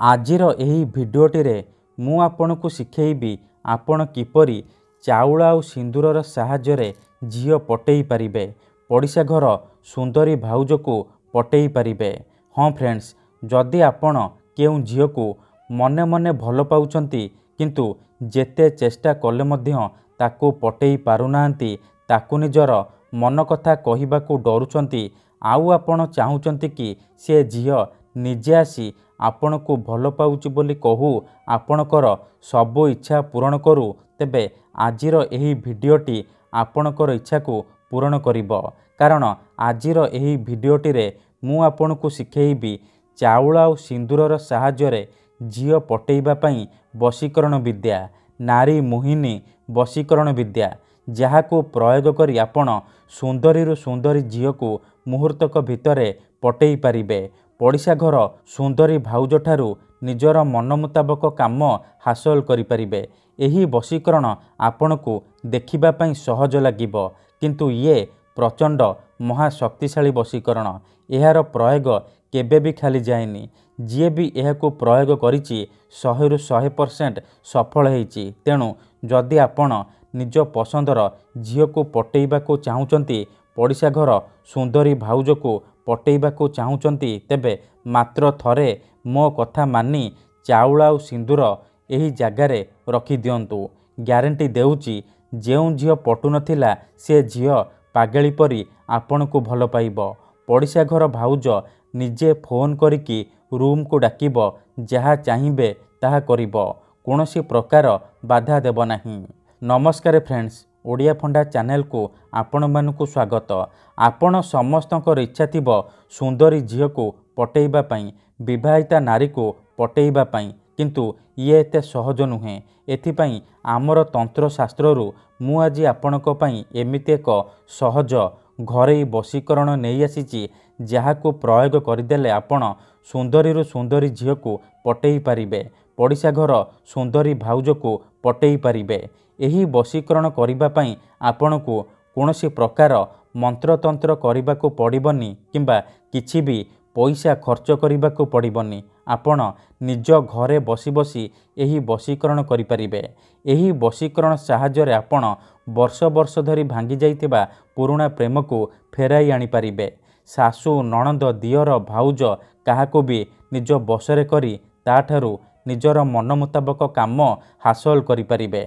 आजिर एही भिडियोटीरे मु आपनकु शिखेइबी आपण किपरि चाउल आउ सिंदूरर साहाय्य झील पटेई पारिबे, पड़िशा घर सुंदरी भाउजको पटेई पारिबे। हाँ फ्रेंड्स, जदि आपण केउ झील को मने मने भल पाउछंती किंतु जेते चेष्टा कले मध्य ताकू पटेई पारुनांती, ताकू निजर मन कथा कहिबाकू डरुछंती, आउ आपण चाहुचंती कि से झील निजे आसी आपण को भल पाउची बोली कहू आपणकर सबु इच्छा पूरण करू, तेबे आजिर एही भिडियोटी आपणकर इच्छा को पूरण करिबो। कारण आजिर एही भिडियोटीरे मु आपणकु शिखेइबी चाउल आउ सिंदूरर साहाय्य झील पटेइबा पई वशीकरण विद्या, नारी मोहिनी वशीकरण विद्या, जहाको प्रयोग करी आपण सुंदरी सुंदरी झील को मुहूर्तक भितरे पटेई पारिबे। पड़िशा घर सुंदरी भाउज ठारू निजर मन मुताबक काम हासिल करि परिबे। एही वशीकरण आपणकु देखिबा पई सहज लागिबो, किंतु ये प्रचंड महाशक्तिशाली वशीकरण। एहार प्रयोग केबे भी खाली जाएनी। जी भी एहाकु प्रयोग करिछि 100 रु 100% सफल हेइछि। तेणु जदि आपण निज पसंदर झील को पटेइबा को चाहुचंती, पड़िशा घर सुंदरी भाउज को पटेइबा को चाहुचंती, तेबे मात्र थरे मो कथा मानी चाउल आउ सिंदूर एही जगारे रखी दियंतु। ग्यारंटी देउची जेउ झील पटु नथिला से झील पागेली परी आपण को भल पाइबो। पड़िशा घर भाउज निजे फोन करिकी रूम को डाकिबो, जहा चाहिबे ताहा करिबो, कोनोसी प्रकार बाधा देबो नाही। नमस्कार फ्रेंड्स, ओडिया फंडा चैनल को आपण मानकु स्वागत। आपण समस्तकर इच्छा थिबो सुंदरी झील को पटेइबा पई, विवाहिता नारी को पटेइबा पई, किंतु ये एते सहज नुहे। एथिपई आमर तंत्र शास्त्ररू मु आज आपणक पई एमिति एक सहज घरेई वशीकरण नहीं आसीची, जहाको प्रयोग करदेले आपण सुंदरी सुंदरी झील को पटेई पारिबे, पड़िशा घर सुंदरी भाउज को पटेई पारिबे। एही वशीकरण करिबा पई आपणकु कोनोसी प्रकार मंत्रतंत्र करिबाकू पड़िबनी किंबा किछि भी पैसा खर्च करिबाकू पड़िबनी। आपण निज घरे बसी बसी एही वशीकरण करि परिबे। एही वशीकरण साहाय्य आपण वर्ष वर्ष धरी भांगी जाइतिबा पुराना प्रेम को फेराई आनी पारिबे। सासू नणंद दियर भाउज काहाको भी निज बसरे करी ताठारू निजर मन मुताबक काम हासिल करि परिबे।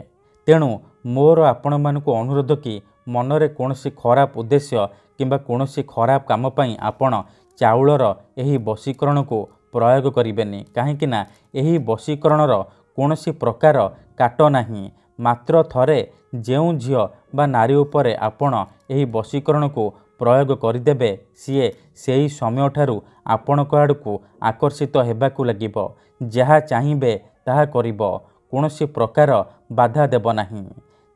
तेणु मोर आपण मानकु अनुरोध कि मनरे कोनोसी खराब उद्देश्य किंबा कोनोसी खराब काम पई आपण चाउलर एही वशीकरण को प्रयोग करिबेनी, काहेकिना एही वशीकरणर कोनोसी प्रकार काट नाही। मात्र थरे जेउ झील बा नारी उपरे आपण एही वशीकरण को प्रयोग करिदेबे, सीए सेही समय ठारू आपणक आड़कू आकर्षित हेबाकू लागिबो, जहा चाहिबे ताहा करिबो, कोनोसी प्रकार बाधा देबो नाही।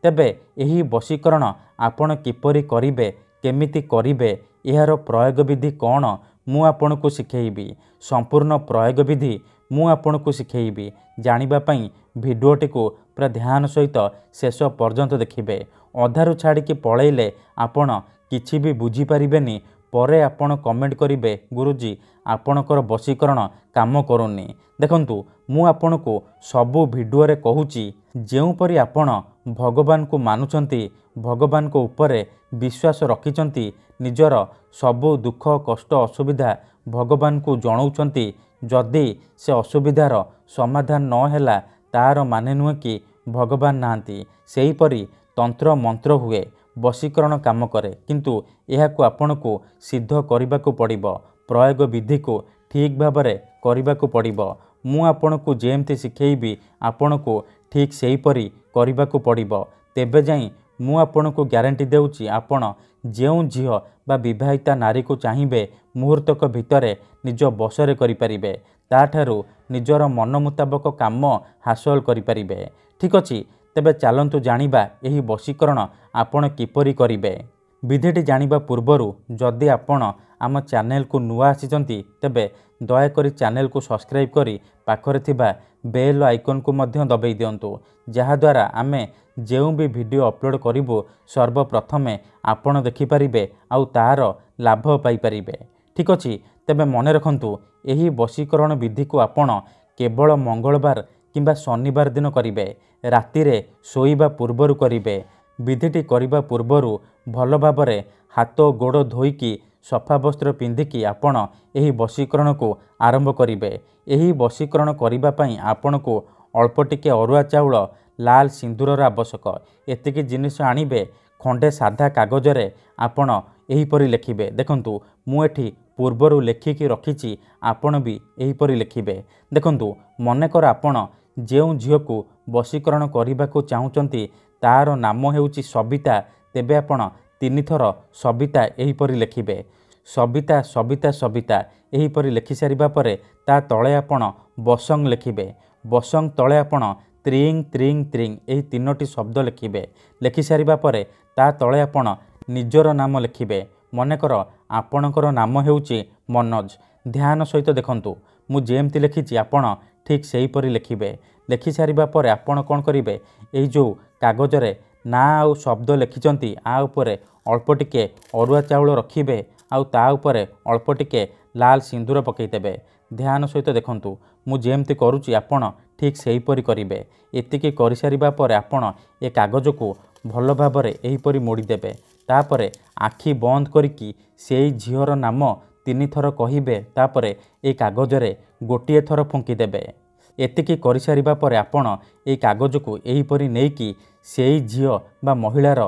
तेबे एही वशीकरण आपण किपरि करिबे, केमिति करिबे, एहार प्रयोग विधि कौन मु आपणकु शिखेइबी। संपूर्ण प्रयोग विधि मु आपणकु शिखेइबी। जानिबा पई भिडियोटी को पूरा ध्यान सहित शेष पर्यंत देखिबे। अधारु छाड़िकी पळेइले आपण किछि भी बुझी पारिबेनी। परे आपण कमेंट करिबे, गुरुजी आपणकर वशीकरण काम करूनी। देखंतु मु आपणकु सबु भिडियो रे कहूची, जेउपरि आपण भगवान को मानुचंती, भगवान को उपरे विश्वास रखिचंती, निजर सबु दुख कष्ट असुविधा भगवान को जणाउचंती, जदि से असुविधार समाधान न हैला तार माने नुहे कि भगवान नांती। सेहीपरि तंत्र मंत्र हुए, वशीकरण काम करे, किंतु एहाकु आपणकु सिद्ध करिबाकू पड़िबो। प्रयोग विधि को ठीक भाबरे करिबाकू पड़िबो। मु आपणकु जेमति शिखेइबी आपणकु ठीक सेहीपरि करिबाकू पड़िबो। तेबे जाई मु आपणकु ग्यारंटी देउची आपण जेउ झील बा विवाहिता नारी को चाहिबे मुहूर्तक भितरे निज बसरे करि परिबे, ताठारू निजर मन मुताबक काम हासिल करि परिबे। ठीक अछि, तेबे चलंतु जानिबा एही वशीकरण आपण किपरि करिबे। विधिटी जानिबा पूर्वरु जदि आपण आम चैनल को नुआ आसीचंती, तेबे दयाकरी चैनल को सब्सक्राइब करी पाखरे थिबा बेल आइकन को मध्य दबाई दियंतु, जहा द्वारा आमे जेउ भी वीडियो अपलोड करिबो सर्वप्रथमे आपण देखि परिबे आउ तार लाभ पाई परिबे। ठीक अछि, तेबे मने रखंतु एही वशीकरण विधि को आपण କେବଳ ମଙ୍ଗଳବାର କିମ୍ବା ଶନିବାର ଦିନ କରିବେ। ରାତିରେ ଶୋଇବା ପୂର୍ବରୁ କରିବେ। ବିଧିଟି କରିବା ପୂର୍ବରୁ ଭଲ ଭାବରେ ହାତ ଗୋଡ଼ ଧୋଇକି ସଫା ବସ୍ତ୍ର ପିନ୍ଧିକି ଆପଣ ଏହି ବଶୀକରଣକୁ ଆରମ୍ଭ କରିବେ। ଏହି ବଶୀକରଣ କରିବା ପାଇଁ ଆପଣଙ୍କୁ ଅଳ୍ପ ଟିକେ ଅରୁଆ ଚାଉଳ, ଲାଲ ସିନ୍ଦୁରର ଆବଶ୍ୟକ। ଏତିକି ଜିନିଷ ଆଣିବେ। ଖଣ୍ଡେ ସାଧା କାଗଜରେ ଆପଣ ଏହିପରି ଲେଖିବେ। ଦେଖନ୍ତୁ ମୁଁ ଏଠି ପୂର୍ବରୁ ଲେଖିକି ରଖିଛି, ଆପଣ ବି ଏହିପରି ଲେଖିବେ। ଦେଖନ୍ତୁ ମନେକର ଆପଣ ଯେଉଁ ଝିଅକୁ ବଶୀକରଣ କରିବାକୁ ଚାହୁଁଛନ୍ତି ତାର ନାମ ହେଉଛି ସବିତା, ତେବେ ଆପଣ 3 ଥର ସବିତା ଏହିପରି ଲେଖିବେ। ସବିତା ସବିତା ସବିତା ଏହିପରି ଲେଖିସାରିବା ପରେ ତା ତଳେ ଆପଣ ବସଙ୍ଗ ଲେଖିବେ। ବସଙ୍ଗ ତଳେ ଆପଣ ତ୍ରିଂ ତ୍ରିଂ ତ୍ରିଂ ଏହି 3ଟି ଶବ୍ଦ ଲେଖିବେ। ଲେଖିସାରିବା ପରେ ତା ତଳେ ଆପଣ ନିଜର ନାମ ଲେଖିବେ। ମନେକର ଆପଣଙ୍କର ନାମ ହେଉଛି ମନୋଜ। ଧ୍ୟାନ ସହିତ ଦେଖନ୍ତୁ, ମୁଁ ଯେମିତି ଲେଖିଛି ଆପଣ ଠିକ୍ ସେହିପରି ଲେଖିବେ। ଲେଖିସାରିବା ପରେ ଆପଣ କ'ଣ କରିବେ, ଏହି ଯେଉଁ କାଗଜରେ ନାଁ ଆଉ ଶବ୍ଦ ଲେଖିଛନ୍ତି ଆ ଉପରେ ଅଳ୍ପ ଟିକେ ଅରୁଆ ଚାଉଳ ରଖିବେ ଆଉ ତା ଉପରେ ଅଳ୍ପ ଟିକେ ଲାଲ ସିନ୍ଦୁର ପକାଇଦେବେ। ଧ୍ୟାନ ସହିତ ଦେଖନ୍ତୁ, ମୁଁ ଯେମିତି କରୁଛି ଆପଣ ଠିକ୍ ସେହିପରି କରିବେ। ଏତିକି କରିସାରିବା ପରେ ଆପଣ ଏ କାଗଜକୁ ଭଲ ଭାବରେ ଏହିପରି ମୋଡ଼ିଦେବେ। ତାପରେ ଆଖି ବନ୍ଦ କରିକି ସେଇ ଝିଅର ନାମ 3 ଥର କହିବେ। ତାପରେ এই କାଗଜରେ ଗୋଟିଏ ଥର ଫୁଙ୍କିଦେବେ। ଏତିକି କରିସାରିବା ପରେ ଆପଣ এই କାଗଜକୁ ଏହିପରି ନେଇକି ସେଇ ଝିଅ ବା ମହିଳାର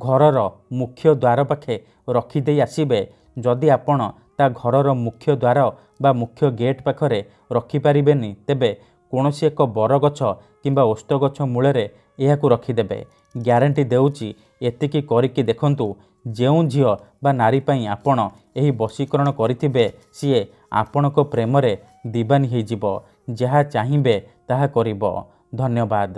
ଘରର ମୁଖ୍ୟ ଦ୍ୱାର ପାଖେ ରଖିଦେଇ ଆସିବେ। ଯଦି ଆପଣ ତା ଘରର ମୁଖ୍ୟ ଦ୍ୱାର ବା ମୁଖ୍ୟ ଗେଟ୍ ପାଖରେ ରଖିପାରିବେନି, ତେବେ କୌଣସି ଏକ ବରଗଛ କିମ୍ବା ଓସ୍ତ ଗଛ ମୂଳରେ ଏହାକୁ ରଖିଦେବେ। ଗ୍ୟାରେଣ୍ଟି ଦେଉଛି, ଏତିକି କରିକି ଦେଖନ୍ତୁ, ଯେଉଁ ଝିଅ ବା ନାରୀ ପାଇଁ ଆପଣ ଏହି ବଶୀକରଣ କରିଥିବେ ସିଏ ଆପଣଙ୍କ ପ୍ରେମରେ ଦିବାନୀ ହୋଇଯିବ। ଯାହା ଚାହିଁବେ ତାହା କରିବ। ଧନ୍ୟବାଦ।